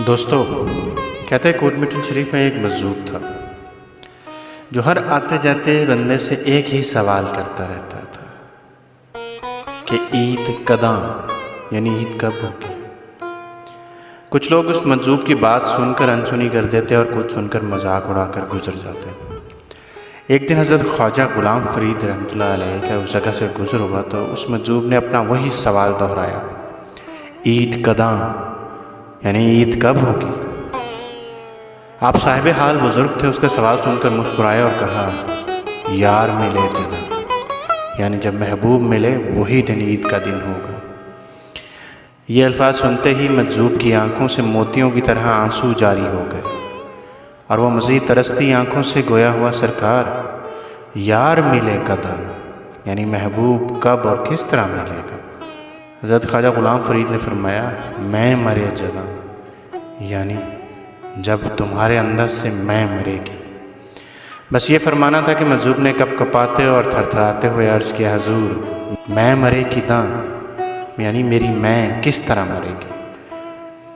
دوستو، کہتے ہیں کوٹ میٹل شریف میں ایک مجذوب تھا جو ہر آتے جاتے بندے سے ایک ہی سوال کرتا رہتا تھا کہ عید کداں، یعنی عید کب ہوگی۔ کچھ لوگ اس مجذوب کی بات سن کر انسنی کر دیتے اور کچھ سن کر مذاق اڑا کر گزر جاتے۔ ایک دن حضرت خواجہ غلام فرید رحمۃ اللہ علیہ کا اس جگہ سے گزر ہوا تو اس مجذوب نے اپنا وہی سوال دہرایا، عید کداں، یعنی عید کب ہوگی۔ آپ صاحب حال بزرگ تھے، اس کا سوال سن کر مسکرائے اور کہا، یار ملے جداں، یعنی جب محبوب ملے وہی دن عید کا دن ہوگا۔ یہ الفاظ سنتے ہی مجذوب کی آنکھوں سے موتیوں کی طرح آنسو جاری ہو گئے اور وہ مزید ترستی آنکھوں سے گویا ہوا، سرکار یار ملے کداں، یعنی محبوب کب اور کس طرح ملے گا۔ حضرت خواجہ غلام فرید نے فرمایا، میں مرے جداں، یعنی جب تمہارے اندر سے میں مرے گی۔ بس یہ فرمانا تھا کہ مجذوب نے کپ کپاتے اور تھر تھراتے ہوئے عرض کیا، حضور میں مرے کداں، یعنی میری میں کس طرح مرے گی۔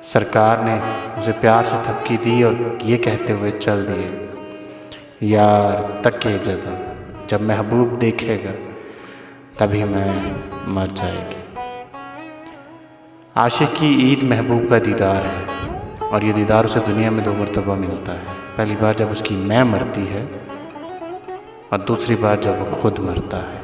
سرکار نے اسے پیار سے تھپکی دی اور یہ کہتے ہوئے چل دیے، یار تکے جداں، جب محبوب دیکھے گا تبھی میں مر جائے گی۔ عاشق کی عید محبوب کا دیدار ہے اور یہ دیدار اسے دنیا میں 2 مرتبہ ملتا ہے، پہلی بار جب اس کی میں مرتی ہے اور دوسری بار جب وہ خود مرتا ہے۔